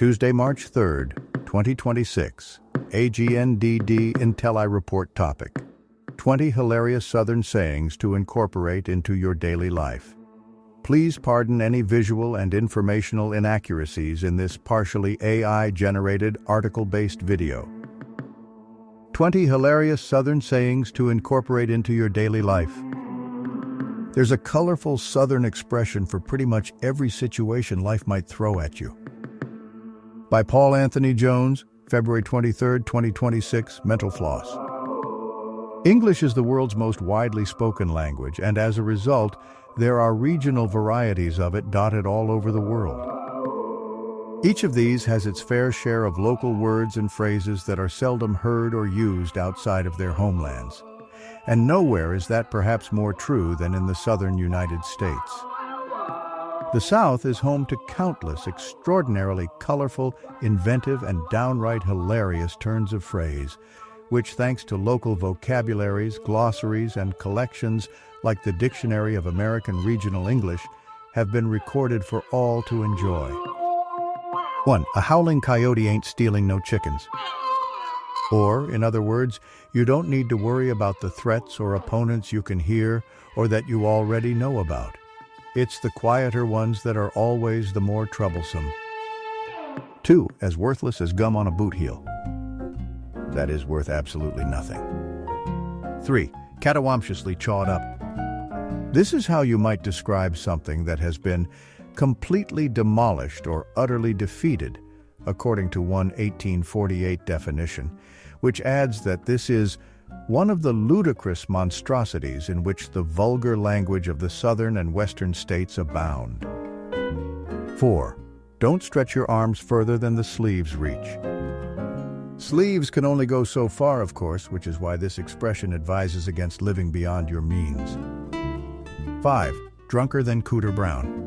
Tuesday, March 3rd, 2026. AGNDD Until I Report topic. 20 hilarious Southern sayings to incorporate into your daily life. Please pardon any visual and informational inaccuracies in this partially AI-generated article-based video. 20 hilarious Southern sayings to incorporate into your daily life. There's a colorful Southern expression for pretty much every situation life might throw at you. By Paul Anthony Jones, February 23, 2026, Mental Floss. English is the world's most widely spoken language, and as a result, there are regional varieties of it dotted all over the world. Each of these has its fair share of local words and phrases that are seldom heard or used outside of their homelands. And nowhere is that perhaps more true than in the southern United States. The South is home to countless extraordinarily colorful, inventive, and downright hilarious turns of phrase, which, thanks to local vocabularies, glossaries, and collections like the Dictionary of American Regional English, have been recorded for all to enjoy. 1. A howling coyote ain't stealing no chickens. Or, in other words, you don't need to worry about the threats or opponents you can hear or that you already know about. It's the quieter ones that are always the more troublesome. 2. As worthless as gum on a boot heel. That is worth absolutely nothing. 3. Catawamptiously chawed up. This is how you might describe something that has been completely demolished or utterly defeated, according to one 1848 definition, which adds that this is one of the ludicrous monstrosities in which the vulgar language of the southern and western states abound. 4. Don't stretch your arms further than the sleeves reach. Sleeves can only go so far, of course, which is why this expression advises against living beyond your means. 5. Drunker than Cooter Brown.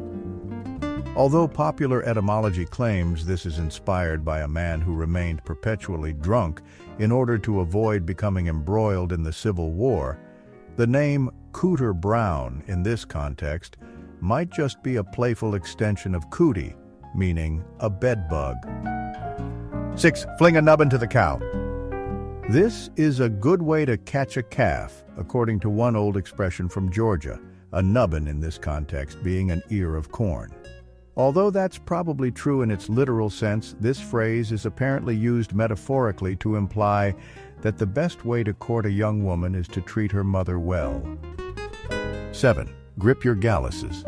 Although popular etymology claims this is inspired by a man who remained perpetually drunk in order to avoid becoming embroiled in the Civil War, the name Cooter Brown in this context might just be a playful extension of cootie, meaning a bedbug. 6. Fling a nubbin to the cow. This is a good way to catch a calf, according to one old expression from Georgia, a nubbin in this context being an ear of corn. Although that's probably true in its literal sense, this phrase is apparently used metaphorically to imply that the best way to court a young woman is to treat her mother well. 7. Grip your galluses.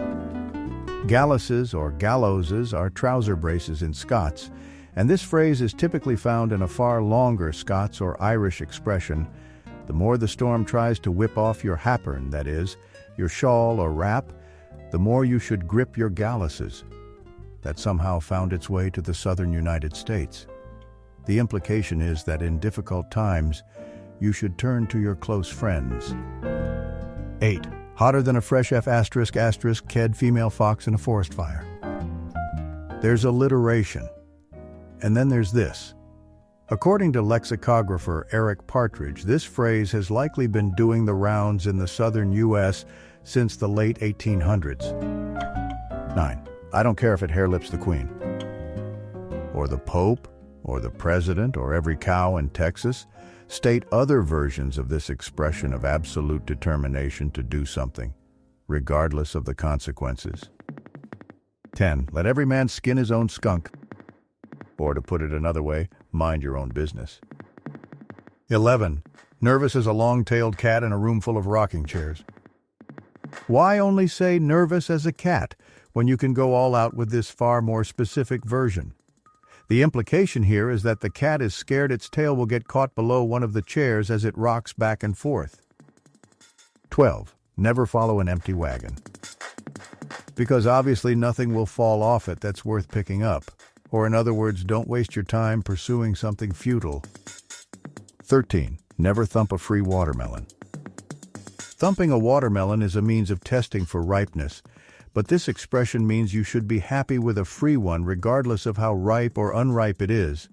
Galluses or gallowses are trouser braces in Scots, and this phrase is typically found in a far longer Scots or Irish expression. The more the storm tries to whip off your happern, that is, your shawl or wrap, the more you should grip your galluses. That somehow found its way to the southern United States. The implication is that in difficult times, you should turn to your close friends. 8. Hotter than a fresh F*** ked female fox in a forest fire. There's alliteration. And then there's this. According to lexicographer Eric Partridge, this phrase has likely been doing the rounds in the southern U.S. since the late 1800s. 9. I don't care if it hairlips the Queen, or the Pope, or the President, or every cow in Texas. State other versions of this expression of absolute determination to do something, regardless of the consequences. 10. Let every man skin his own skunk. Or to put it another way, mind your own business. 11. Nervous as a long-tailed cat in a room full of rocking chairs. Why only say nervous as a cat when you can go all out with this far more specific version? The implication here is that the cat is scared its tail will get caught below one of the chairs as it rocks back and forth. 12. Never follow an empty wagon. Because obviously nothing will fall off it that's worth picking up. Or in other words, don't waste your time pursuing something futile. 13. Never thump a free watermelon. Thumping a watermelon is a means of testing for ripeness, but this expression means you should be happy with a free one regardless of how ripe or unripe it is.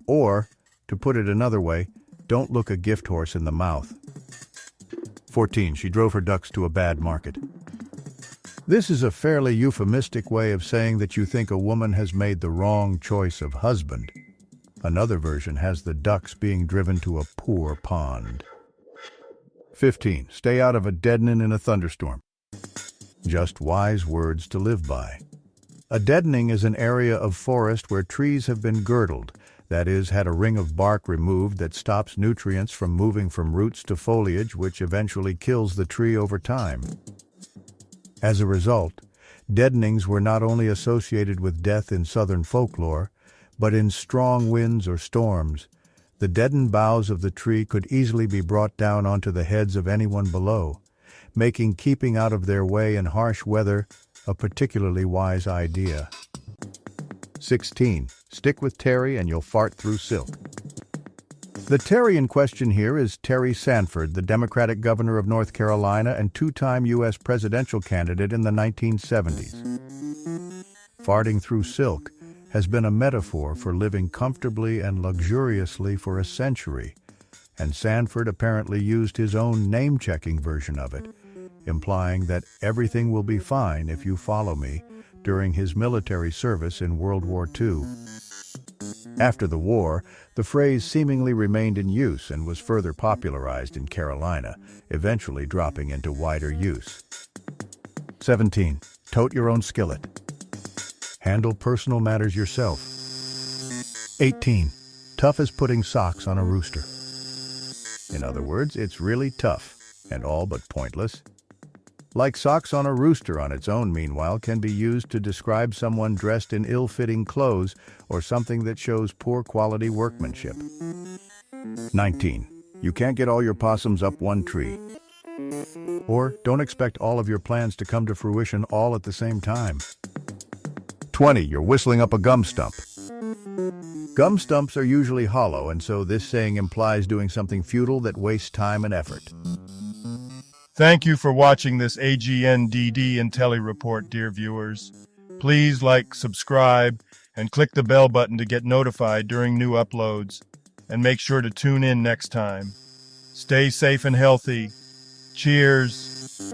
Or, to put it another way, don't look a gift horse in the mouth. 14. She drove her ducks to a bad market. This is a fairly euphemistic way of saying that you think a woman has made the wrong choice of husband. Another version has the ducks being driven to a poor pond. 15. Stay out of a deadening in a thunderstorm. Just wise words to live by. A deadening is an area of forest where trees have been girdled, that is, had a ring of bark removed that stops nutrients from moving from roots to foliage, which eventually kills the tree over time. As a result, deadenings were not only associated with death in southern folklore, but in strong winds or storms, the deadened boughs of the tree could easily be brought down onto the heads of anyone below, making keeping out of their way in harsh weather a particularly wise idea. 16. Stick with Terry and you'll fart through silk. The Terry in question here is Terry Sanford, the Democratic governor of North Carolina and two-time U.S. presidential candidate in the 1970s. Farting through silk has been a metaphor for living comfortably and luxuriously for a century, and Sanford apparently used his own name-checking version of it, implying that everything will be fine if you follow me during his military service in World War II. After the war, the phrase seemingly remained in use and was further popularized in Carolina, eventually dropping into wider use. 17. Tote your own skillet. Handle personal matters yourself. 18. Tough as putting socks on a rooster. In other words, it's really tough, and all but pointless. Like socks on a rooster on its own, meanwhile, can be used to describe someone dressed in ill-fitting clothes or something that shows poor quality workmanship. 19. You can't get all your possums up one tree. Or don't expect all of your plans to come to fruition all at the same time. 20. You're whistling up a gum stump. Gum stumps are usually hollow, and so this saying implies doing something futile that wastes time and effort. Thank you for watching this AGNDD Intelli Report, dear viewers. Please like, subscribe, and click the bell button to get notified during new uploads. And make sure to tune in next time. Stay safe and healthy. Cheers.